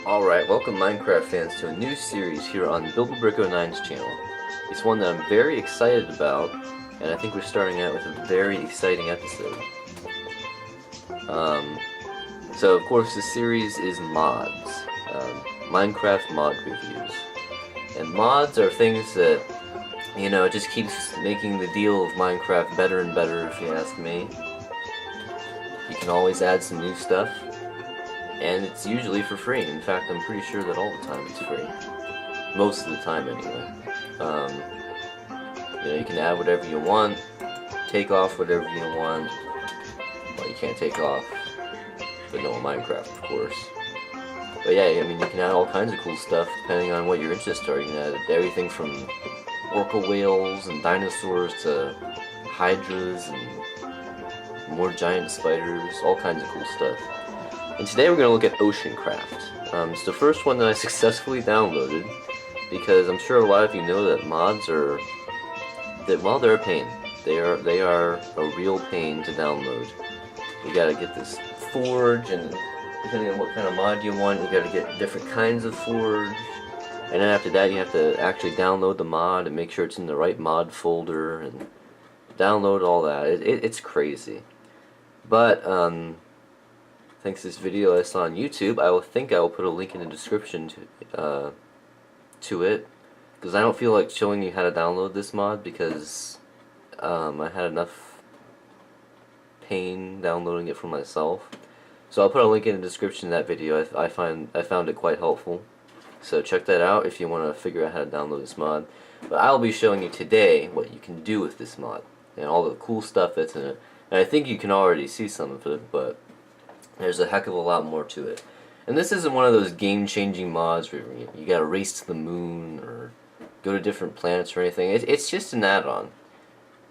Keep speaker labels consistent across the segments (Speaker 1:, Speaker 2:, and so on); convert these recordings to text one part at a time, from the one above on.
Speaker 1: Alright, welcome Minecraft fans to a new series here on BuildABrick09's channel. It's one that I'm very excited about, and I think we're starting out with a very exciting episode. So of course this series is mods, Minecraft mod reviews. And mods are things that, you know, it just keeps making the deal of Minecraft better and better if you ask me. You can always add some new stuff. And it's usually for free. In fact, I'm pretty sure that all the time it's free. Most of the time, anyway. You know, you can add whatever you want, take off whatever you want. Well, you can't take off vanilla Minecraft, of course. But yeah, I mean, you can add all kinds of cool stuff depending on what your interests are. You can add everything from orca whales and dinosaurs to hydras and more giant spiders, all kinds of cool stuff. And today we're going to look at Oceancraft. It's the first one that I successfully downloaded, because I'm sure a lot of you know that mods are, well, they're a pain. They are a real pain to download. You gotta get this forge, and depending on what kind of mod you want, you gotta get different kinds of forge. And then after that you have to actually download the mod and make sure it's in the right mod folder, and download all that. It's crazy. But, thanks to this video I saw on YouTube, I will put a link in the description to it, because I don't feel like showing you how to download this mod, because I had enough pain downloading it for myself. So I'll put a link in the description to that video. I found it quite helpful. So check that out if you want to figure out how to download this mod. But I'll be showing you today what you can do with this mod and all the cool stuff that's in it. And I think you can already see some of it, but there's a heck of a lot more to it. And this isn't one of those game-changing mods where you gotta race to the moon or go to different planets or anything. It's just an add-on.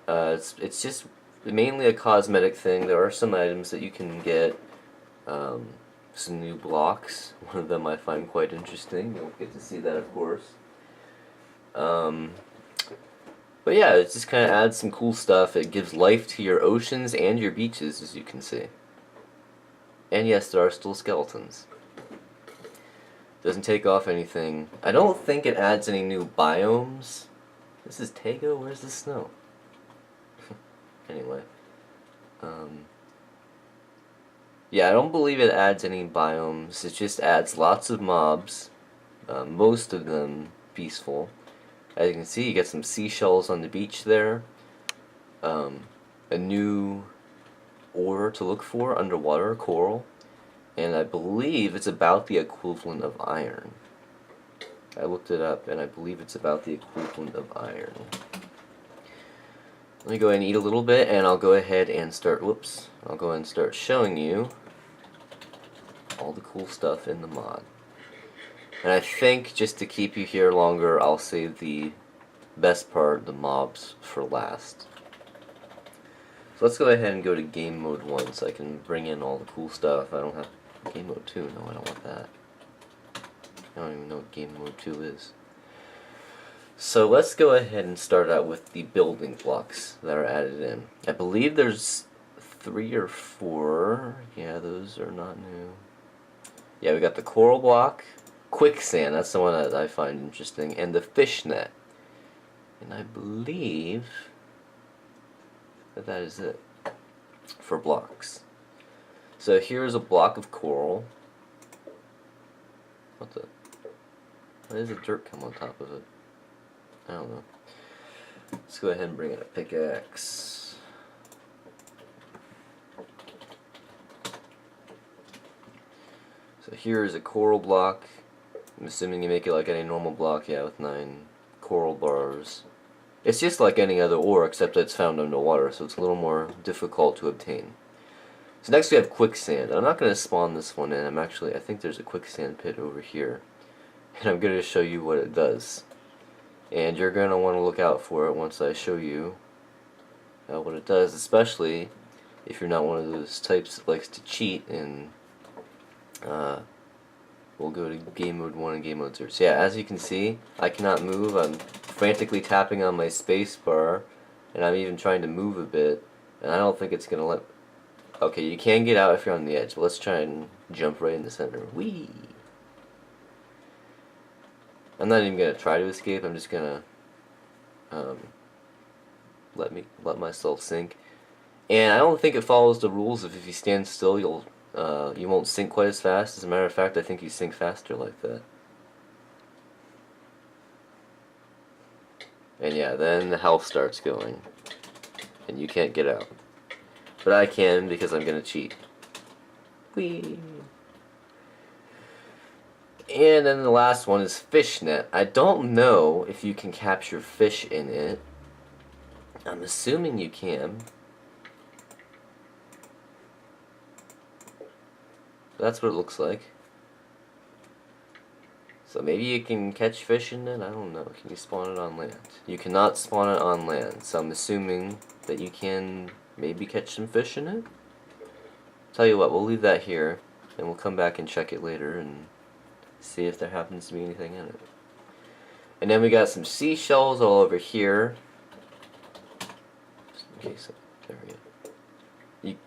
Speaker 1: It's just mainly a cosmetic thing. There are some items that you can get, some new blocks. One of them I find quite interesting. You'll get to see that, of course. But yeah, it just kind of adds some cool stuff. It gives life to your oceans and your beaches, as you can see. And yes, there are still skeletons. Doesn't take off anything. I don't think it adds any new biomes. This is Tego? Where's the snow? Anyway. Yeah, I don't believe it adds any biomes. It just adds lots of mobs. Most of them peaceful. As you can see, you get some seashells on the beach there. A new ore to look for underwater, coral, and I believe it's about the equivalent of iron. I looked it up and I believe it's about the equivalent of iron. Let me go ahead and eat a little bit, and I'll go ahead and start showing you all the cool stuff in the mod. And I think, just to keep you here longer, I'll save the best part, the mobs, for last. So let's go ahead and go to game mode 1 so I can bring in all the cool stuff. I don't have game mode 2. No, I don't want that. I don't even know what game mode 2 is. So let's go ahead and start out with the building blocks that are added in. I believe there's 3 or 4. Yeah, those are not new. Yeah, we got the coral block, Quicksand, that's the one that I find interesting, and the fish net. And I believe that is it for blocks. So here's a block of coral. Why does the dirt come on top of it? I don't know. Let's go ahead and bring in a pickaxe. So here is a coral block. I'm assuming you make it like any normal block, yeah, with 9 coral bars. It's just like any other ore, except that it's found underwater, so it's a little more difficult to obtain. So next we have quicksand. I'm not going to spawn this one in. I think there's a quicksand pit over here. And I'm going to show you what it does. And you're going to want to look out for it once I show you what it does, especially if you're not one of those types that likes to cheat and we'll go to game mode 1 and game mode 0. So yeah, as you can see, I cannot move. I'm frantically tapping on my space bar, and I'm even trying to move a bit, and I don't think it's going to let... Okay, you can get out if you're on the edge, but let's try and jump right in the center. Whee! I'm not even gonna try to escape. I'm just gonna let myself sink. And I don't think it follows the rules of if you stand still, you won't sink quite as fast. As a matter of fact, I think you sink faster like that. And yeah, then the health starts going, and you can't get out. But I can because I'm gonna cheat. Whee! And then the last one is fishnet. I don't know if you can capture fish in it. I'm assuming you can. That's what it looks like. So maybe you can catch fish in it? I don't know. Can you spawn it on land? You cannot spawn it on land, so I'm assuming that you can maybe catch some fish in it? Tell you what, we'll leave that here, and we'll come back and check it later and see if there happens to be anything in it. And then we got some seashells all over here. Okay, so there we go.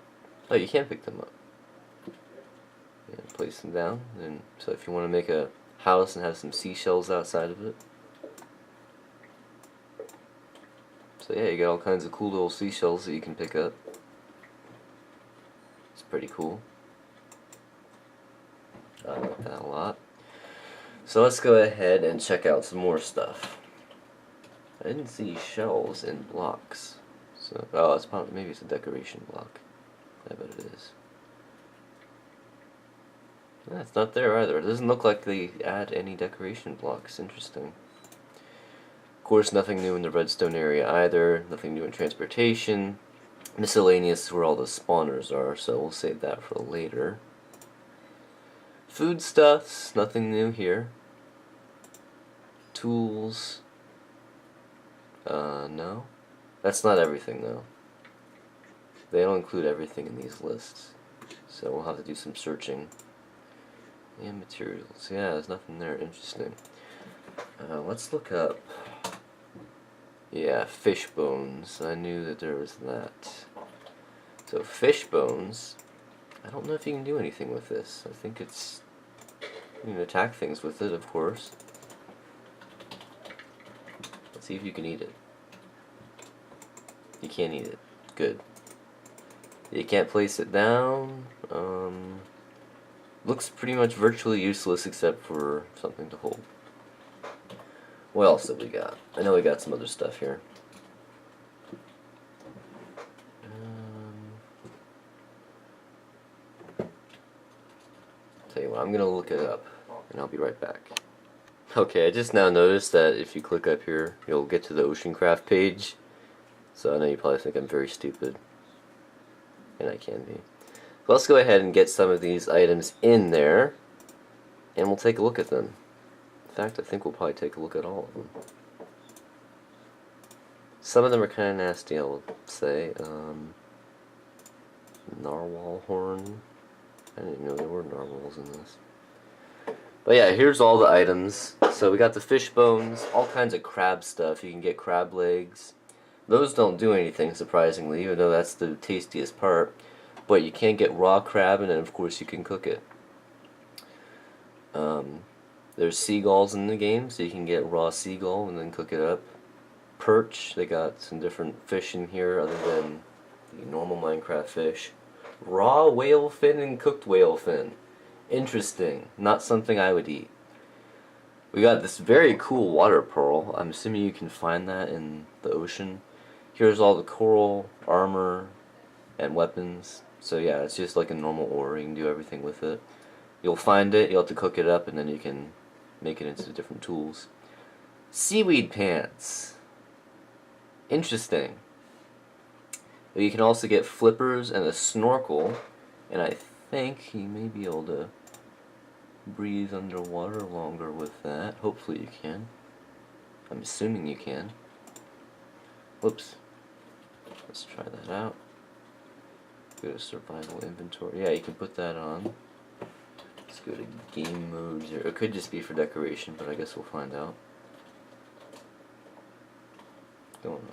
Speaker 1: Oh, you can pick them up. And place them down. And so if you want to make a house and have some seashells outside of it. So yeah, you got all kinds of cool little seashells that you can pick up. It's pretty cool. I like that a lot. So let's go ahead and check out some more stuff. I didn't see shells in blocks. So, oh, it's probably, maybe it's a decoration block. I bet it is. Yeah, it's not there either. It doesn't look like they add any decoration blocks. Interesting. Of course, nothing new in the redstone area either. Nothing new in transportation. Miscellaneous is where all the spawners are, so we'll save that for later. Foodstuffs, nothing new here. Tools. No. That's not everything though. They don't include everything in these lists. So we'll have to do some searching. And materials. Yeah, there's nothing there interesting. Let's look up. Yeah, fish bones. I knew that there was that. So fish bones. I don't know if you can do anything with this. I think it's... You can attack things with it, of course. Let's see if you can eat it. You can't eat it. Good. You can't place it down. Looks pretty much virtually useless except for something to hold. What else have we got? I know we got some other stuff here. Tell you what, I'm gonna look it up, and I'll be right back. Okay, I just now noticed that if you click up here, you'll get to the Oceancraft page. So I know you probably think I'm very stupid, and I can be. So let's go ahead and get some of these items in there, and we'll take a look at them. In fact, I think we'll probably take a look at all of them. Some of them are kind of nasty, I would say. Narwhal horn. I didn't even know there were narwhals in this. But yeah, here's all the items. So we got the fish bones, all kinds of crab stuff. You can get crab legs. Those don't do anything, surprisingly, even though that's the tastiest part. But you can get raw crab, and then of course you can cook it. There's seagulls in the game, so you can get raw seagull and then cook it up. Perch, they got some different fish in here other than the normal Minecraft fish. Raw whale fin and cooked whale fin. Interesting. Not something I would eat. We got this very cool water pearl. I'm assuming you can find that in the ocean. Here's all the coral, armor, and weapons. So yeah, it's just like a normal ore. You can do everything with it. You'll find it, you'll have to cook it up, and then you can make it into different tools. Seaweed pants. Interesting. You can also get flippers and a snorkel, and I think you may be able to breathe underwater longer with that. Hopefully you can. I'm assuming you can. Whoops. Let's try that out. Go to survival inventory. Yeah, you can put that on. Let's go to game modes. It could just be for decoration, but I guess we'll find out. Going on.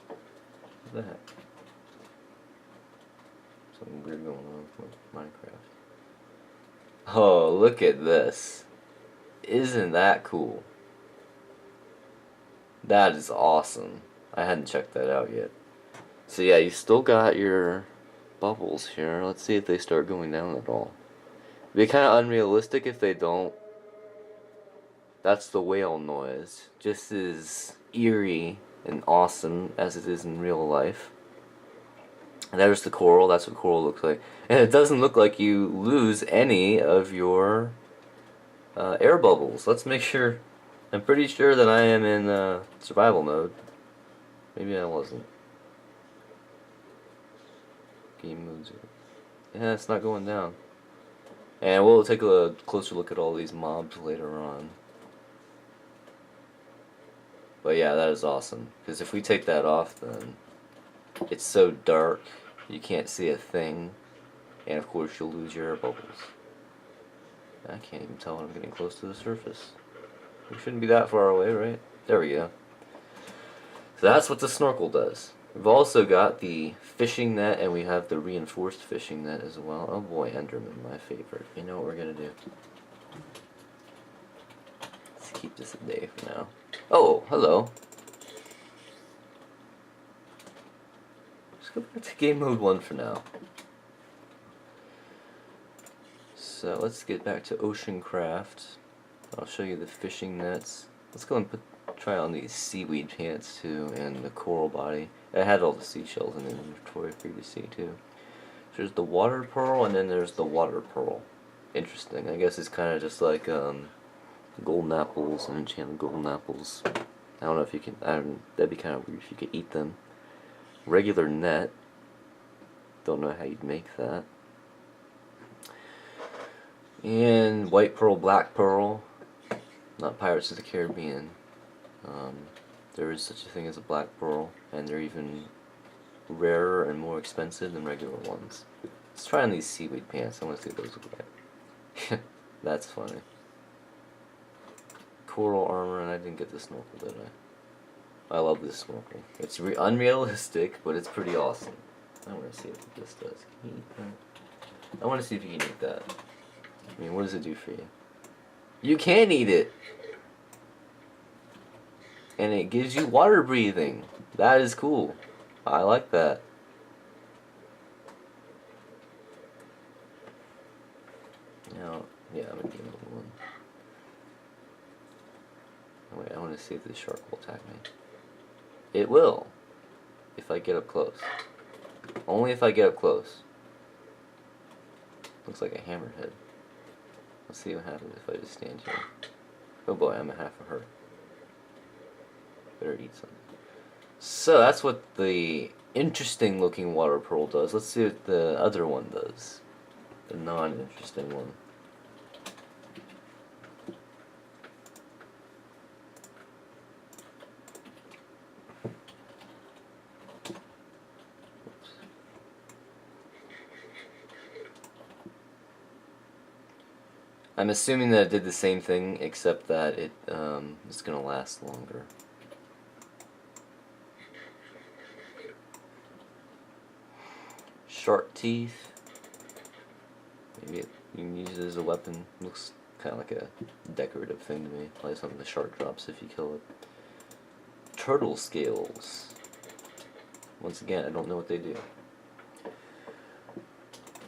Speaker 1: What the heck? Something weird going on with Minecraft. Oh, look at this. Isn't that cool? That is awesome. I hadn't checked that out yet. So yeah, you still got your bubbles here. Let's see if they start going down at all. It'd be kind of unrealistic if they don't. That's the whale noise. Just as eerie and awesome as it is in real life. And there's the coral. That's what coral looks like. And it doesn't look like you lose any of your air bubbles. Let's make sure. I'm pretty sure that I am in survival mode. Maybe I wasn't. Game mode 0. Yeah, it's not going down. And we'll take a closer look at all these mobs later on. But yeah, that is awesome. Because if we take that off, then it's so dark you can't see a thing. And of course you'll lose your air bubbles. I can't even tell when I'm getting close to the surface. We shouldn't be that far away, right? There we go. So that's what the snorkel does. We've also got the fishing net, and we have the reinforced fishing net as well. Oh boy, Enderman, my favorite. You know what we're gonna do? Let's keep this a day for now. Oh, hello. Let's go back to game mode 1 for now. So let's get back to Oceancraft. I'll show you the fishing nets. Let's go and try on these seaweed pants too, and the coral body. I had all the seashells in the inventory for you to see too. So there's the water pearl, and then there's the water pearl. Interesting. I guess it's kind of just like golden apples and enchanted golden apples. I don't know if you can. That'd be kind of weird if you could eat them. Regular net. Don't know how you'd make that. And white pearl, black pearl. Not Pirates of the Caribbean. There is such a thing as a black pearl, and they're even rarer and more expensive than regular ones. Let's try on these seaweed pants. I want to see what those look like. That's funny. Coral armor, and I didn't get the snorkel, did I? I love this snorkel. It's unrealistic, but it's pretty awesome. I want to see what this does. Can you eat that? I want to see if you can eat that. I mean, what does it do for you? You can eat it! And it gives you water breathing. That is cool. I like that. Now, yeah, I'm gonna give it a one. Oh, wait, I want to see if this shark will attack me. It will. If I get up close. Only if I get up close. Looks like a hammerhead. Let's see what happens if I just stand here. Oh boy, I'm a half a hurt. Better eat something. So that's what the interesting looking water pearl does. Let's see what the other one does. The non-interesting one. Oops. I'm assuming that it did the same thing, except that it's going to last longer. Shark teeth. Maybe you can use it as a weapon. Looks kind of like a decorative thing to me. Probably something the shark drops if you kill it. Turtle scales. Once again, I don't know what they do.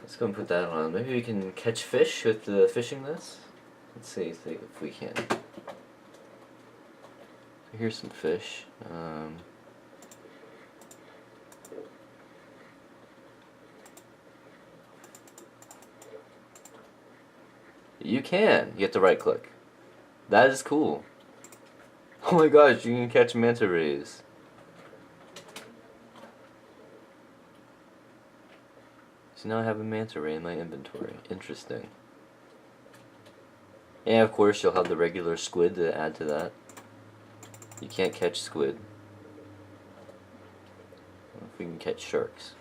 Speaker 1: Let's go and put that on. Maybe we can catch fish with the fishing nets. Let's see if we can. Here's some fish. You can. You have to right click. That is cool. Oh my gosh, you can catch manta rays. So now I have a manta ray in my inventory. Interesting. And of course you'll have the regular squid to add to that. You can't catch squid. If we can catch sharks.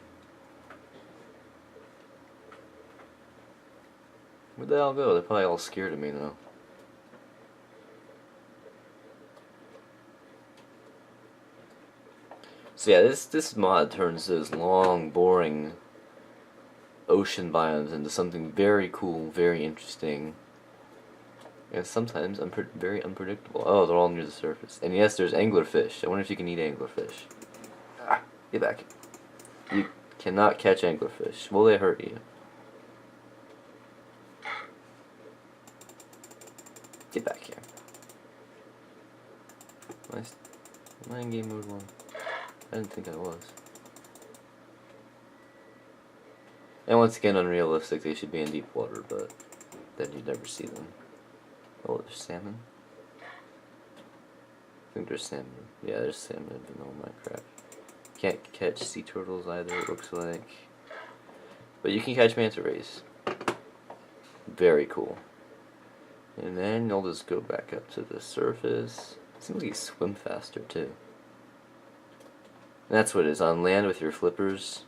Speaker 1: Where'd they all go? They're probably all scared of me now. So yeah, this mod turns those long, boring ocean biomes into something very cool, very interesting, and sometimes very unpredictable. Oh, they're all near the surface. And yes, there's anglerfish. I wonder if you can eat anglerfish. Ah, get back. You cannot catch anglerfish. Will they hurt you? Get back here. Am I in game mode 1? I didn't think I was. And once again, unrealistic. They should be in deep water, but then you'd never see them. Oh, there's salmon. I think there's salmon. Yeah, there's salmon in vanilla Minecraft. Can't catch sea turtles either, it looks like. But you can catch manta rays. Very cool. And then you'll just go back up to the surface. Seems like you swim faster too. And that's what it is. On land with your flippers,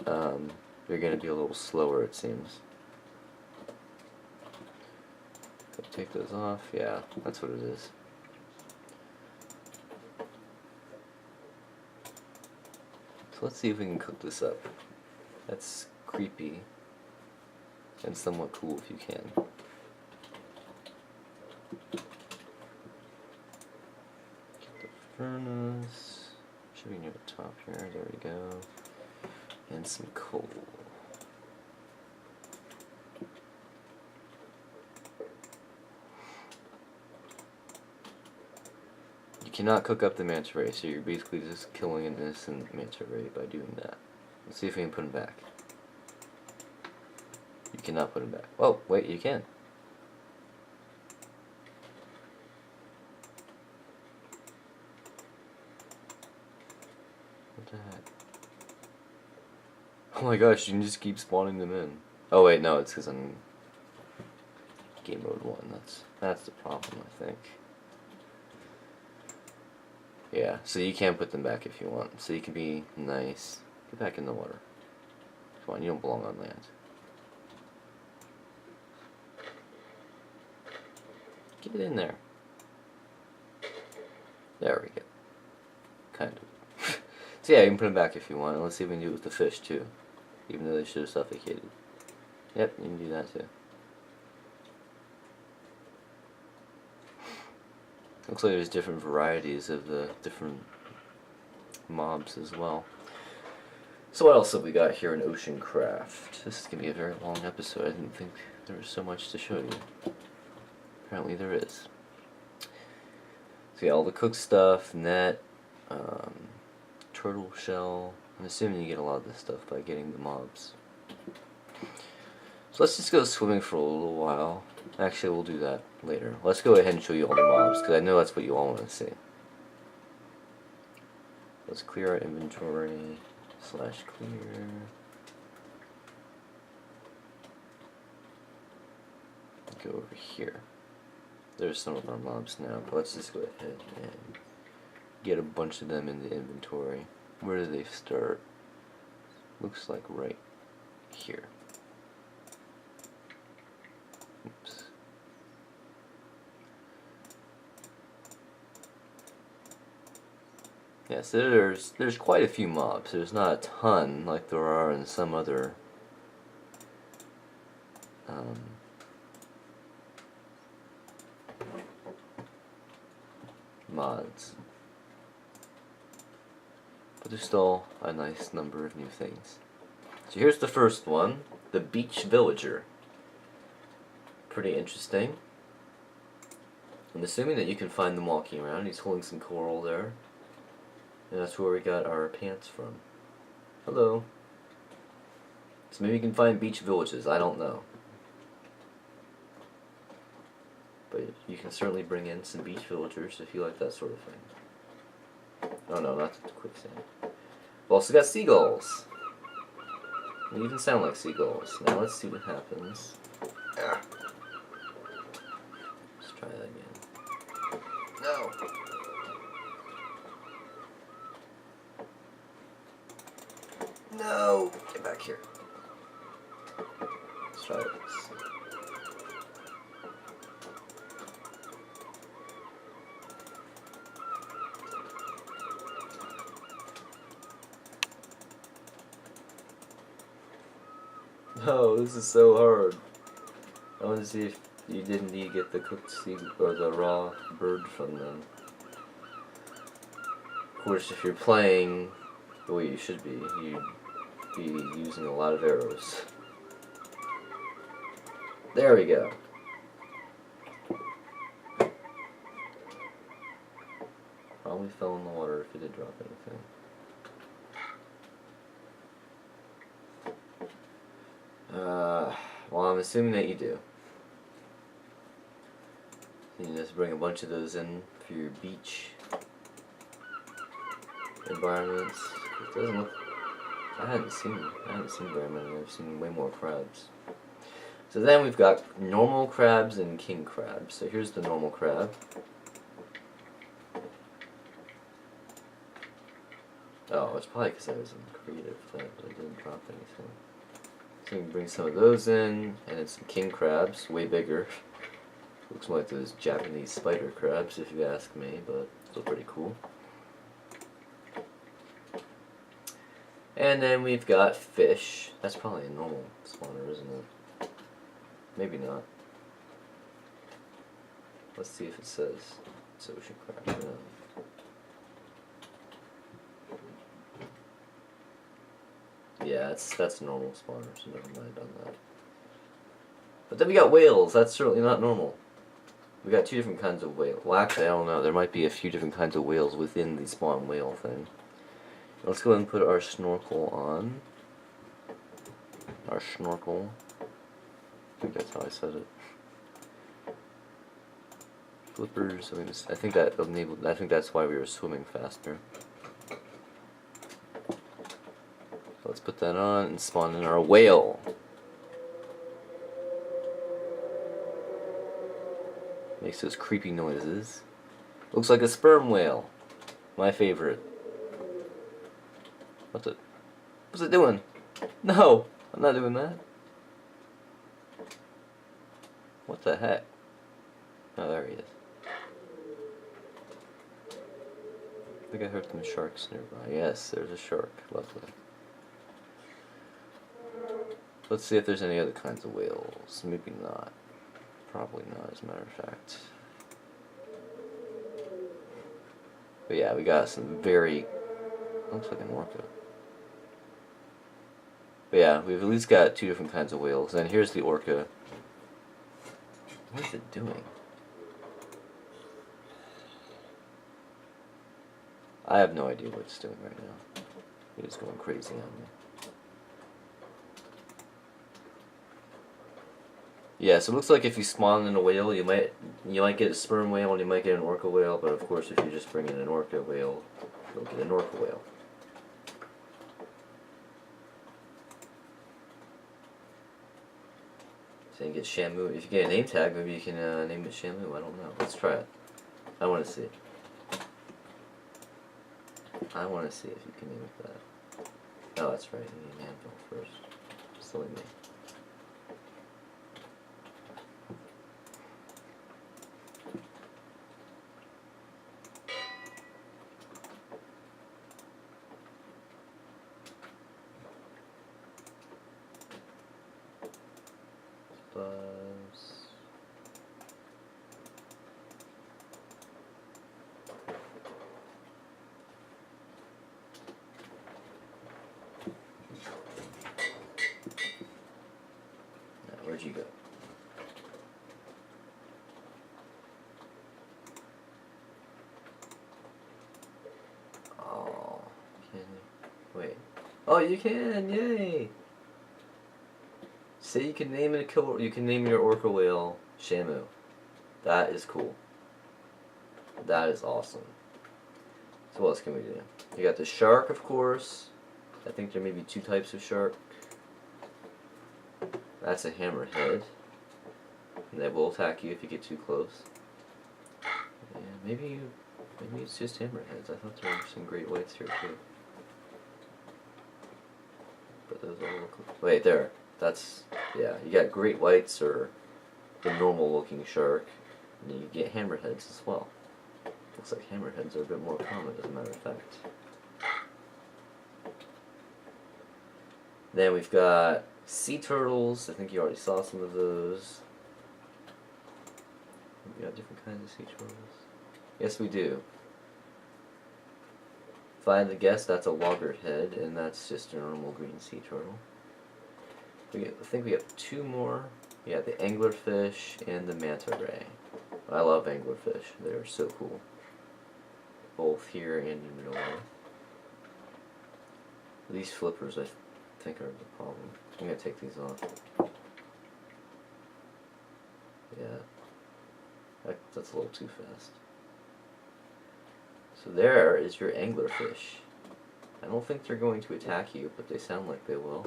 Speaker 1: you're going to be a little slower, it seems. Take those off. Yeah, that's what it is. So let's see if we can cook this up. That's creepy and somewhat cool if you can. Get the furnace. Should be near the top here. There we go. And some coal. You cannot cook up the manta ray, so you're basically just killing an innocent manta ray by doing that. Let's see if we can put him back. You cannot put him back. Oh, wait, you can. What the heck? Oh my gosh, you can just keep spawning them in. Oh wait, no, it's because I'm game mode 1. That's the problem, I think. Yeah, so you can put them back if you want. So you can be nice. Get back in the water. Come on, you don't belong on land. Get it in there. There we go. Kind of. So yeah, you can put them back if you want. And let's see if we can do it with the fish too. Even though they should have suffocated. Yep, you can do that too. Looks like there's different varieties of the different mobs as well. So what else have we got here in Oceancraft? This is going to be a very long episode. I didn't think there was so much to show you. Apparently there is. So yeah, all the cooked stuff, net, turtle shell. I'm assuming you get a lot of this stuff by getting the mobs. So let's just go swimming for a little while. Actually, we'll do that later. Let's go ahead and show you all the mobs, because I know that's what you all want to see. Let's clear our inventory, /clear. Go over here. There's some of our mobs now, but let's just go ahead and get a bunch of them in the inventory. Where do they start? Looks like right here. Oops. Yeah, so there's quite a few mobs. There's not a ton like there are in some other mods. But there's still a nice number of new things. So here's the first one, the beach villager. Pretty interesting. I'm assuming that you can find them walking around. He's holding some coral there. And that's where we got our pants from. Hello. So maybe you can find beach villages, I don't know. But you can certainly bring in some beach villagers if you like that sort of thing. Oh no, not the quicksand. We've also got seagulls. They even sound like seagulls. Now let's see what happens. Let's try that again. No! No! Get back here. Let's try this. no, this is so hard. I want to see if you didn't need to get the cooked seed or the raw bird from them. Of course, if you're playing the way you should be, you'd be using a lot of arrows. There we go. Probably fell in the water if it did drop anything. Well, I'm assuming that you do. You just bring a bunch of those in for your beach environments. It doesn't look. I haven't seen very many. I've seen way more crabs. So then we've got normal crabs and king crabs. So here's the normal crab. Oh, it's probably because I was in creative thing, but I didn't drop anything. So we can bring some of those in, and then some king crabs, way bigger. Looks more like those Japanese spider crabs, if you ask me, but still pretty cool. And then we've got fish. That's probably a normal spawner, isn't it? Maybe not. Let's see if it says it's Oceancraft. No. Yeah, that's a normal spawner, so never mind on that. But then we got whales. That's certainly not normal. We got two different kinds of whale. Well, actually, I don't know. There might be a few different kinds of whales within the spawn whale thing. Let's go ahead and put our snorkel on. Our snorkel. I think that's how I said it. Flippers. I think that enabled. I think that's why we were swimming faster. Let's put that on and spawn in our whale. Makes those creepy noises. Looks like a sperm whale. My favorite. What's it doing? No! I'm not doing that. What the heck? Oh, there he is. I think I heard some sharks nearby. Yes, there's a shark. Lovely. Let's see if there's any other kinds of whales. Maybe not. Probably not, as a matter of fact. But yeah, we got some very... looks like an orca. But yeah, we've at least got two different kinds of whales. And here's the orca. What is it doing? I have no idea what it's doing right now. It is going crazy on me. Yeah, so it looks like if you spawn in a whale, you might get a sperm whale and you might get an orca whale, but of course if you just bring in an orca whale, you'll get an orca whale. So you can get Shamu. If you get a name tag, maybe you can name it Shamu. I don't know. Let's try it. I want to see. I want to see if you can name it that. Oh, that's right. You need an anvil first. Silly me. Where'd you go? Oh, can you? Wait. Oh, you can! Yay! Say you can name it you can name your orca whale Shamu. That is cool. That is awesome. So what else can we do? You got the shark, of course. I think there may be two types of shark. That's a hammerhead. And they will attack you if you get too close. Yeah, maybe it's just hammerheads. I thought there were some great whites here too. But those all look... Wait, there. That's... yeah, you got great whites or the normal looking shark. And you get hammerheads as well. Looks like hammerheads are a bit more common, as a matter of fact. Then we've got Sea turtles, I think you already saw some of those. We got different kinds of sea turtles. Yes, we do. If I had to guess, that's a loggerhead, and that's just a normal green sea turtle. I think we have two more. Yeah, the anglerfish and the manta ray. I love anglerfish. They're so cool. Both here and in real life. These flippers, I think, are the problem. I'm going to take these off. Yeah. That's a little too fast. So there is your anglerfish. I don't think they're going to attack you, but they sound like they will.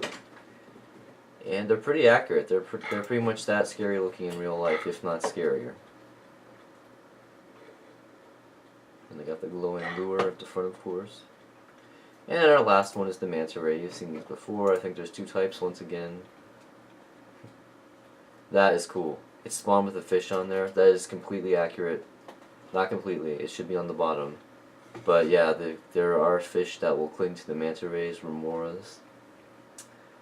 Speaker 1: And they're pretty accurate. They're pretty much that scary looking in real life, if not scarier. And they got the glowing lure at the front, of course. And our last one is the manta ray. You've seen these before. I think there's two types once again. That is cool. It's spawned with a fish on there. That is completely accurate. Not completely. It should be on the bottom. But yeah, there are fish that will cling to the manta rays, remoras.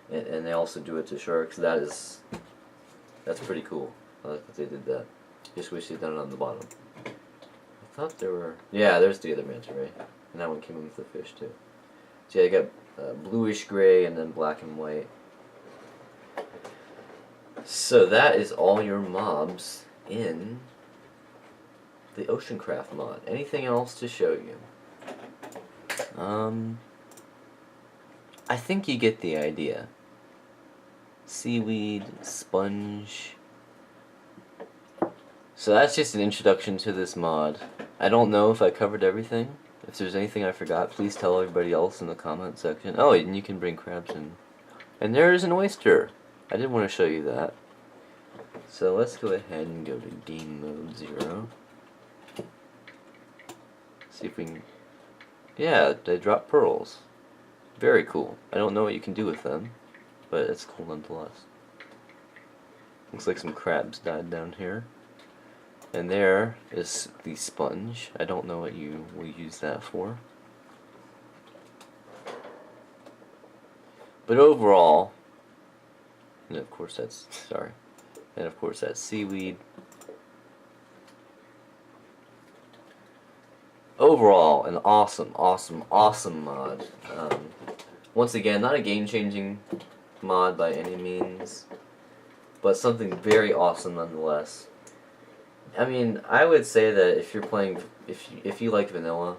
Speaker 1: And they also do it to sharks. That's pretty cool. I like that they did that. Just wish they'd done it on the bottom. I thought there were... Yeah, there's the other manta ray. And that one came in with the fish too. So yeah, you got bluish gray and then black and white. So that is all your mobs in the Oceancraft mod. Anything else to show you? I think you get the idea. Seaweed, sponge. So that's just an introduction to this mod. I don't know if I covered everything. If there's anything I forgot, please tell everybody else in the comment section. Oh, and you can bring crabs in. And there's an oyster. I did want to show you that. So let's go ahead and go to game mode 0. See if we can... Yeah, they drop pearls. Very cool. I don't know what you can do with them, but it's cool nonetheless. Looks like some crabs died down here. And there is the sponge. I don't know what you will use that for. But overall, and of course that's, sorry, and of course that's seaweed. Overall, an awesome, awesome, awesome mod. Once again, not a game-changing mod by any means, but something very awesome nonetheless. I mean, I would say that if you're playing, if you like vanilla,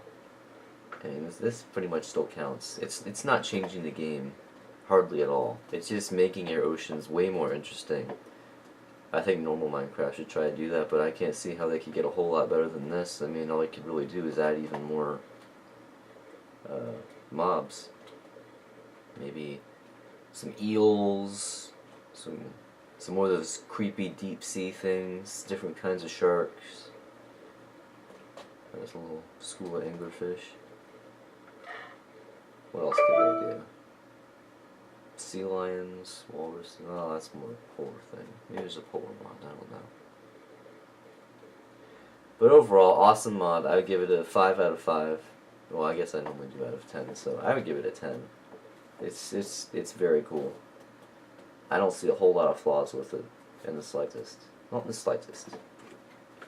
Speaker 1: I mean, this pretty much still counts. It's not changing the game hardly at all. It's just making your oceans way more interesting. I think normal Minecraft should try to do that, but I can't see how they could get a whole lot better than this. I mean, all they could really do is add even more mobs. Maybe some eels, some more of those creepy deep sea things, different kinds of sharks. There's a little school of anglerfish. What else could they do? Sea lions, walrus. Oh, that's more a polar thing. Maybe there's a polar mod, I don't know. But overall, awesome mod. I would give it a 5 out of 5. Well, I guess I normally do out of 10, so I would give it a 10. It's very cool. I don't see a whole lot of flaws with it in the slightest. Not in the slightest.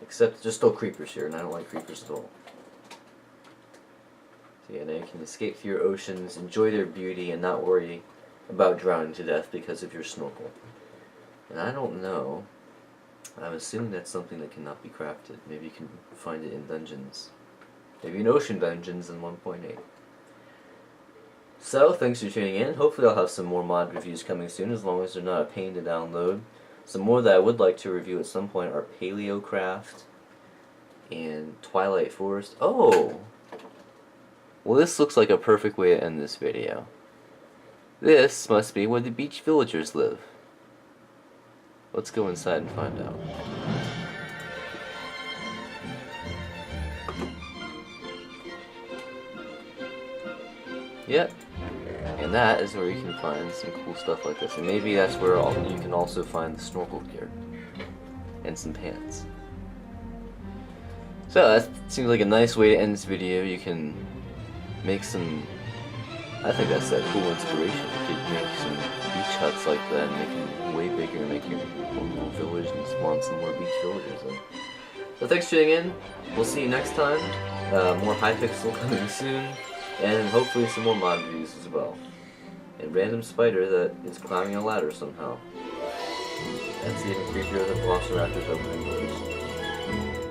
Speaker 1: Except there's still creepers here, and I don't like creepers at all. So yeah, now you can escape through your oceans, enjoy their beauty, and not worry about drowning to death because of your snorkel. And I don't know. I'm assuming that's something that cannot be crafted. Maybe you can find it in dungeons. Maybe in ocean dungeons in 1.8. So, thanks for tuning in. Hopefully I'll have some more mod reviews coming soon, as long as they're not a pain to download. Some more that I would like to review at some point are Paleocraft and Twilight Forest. Oh! Well, this looks like a perfect way to end this video. This must be where the beach villagers live. Let's go inside and find out. Yep. And that is where you can find some cool stuff like this. And maybe that's where you can also find the snorkel gear. And some pants. So that seems like a nice way to end this video. You can make some... I think that's that cool inspiration. You could make some beach huts like that and make them way bigger and make your own little village and spawn some more beach villagers in. So thanks for tuning in. We'll see you next time. More Hypixel coming soon, and hopefully some more mod reviews as well. And random spider that is climbing a ladder somehow. That's even creepier than Velociraptors opening doors.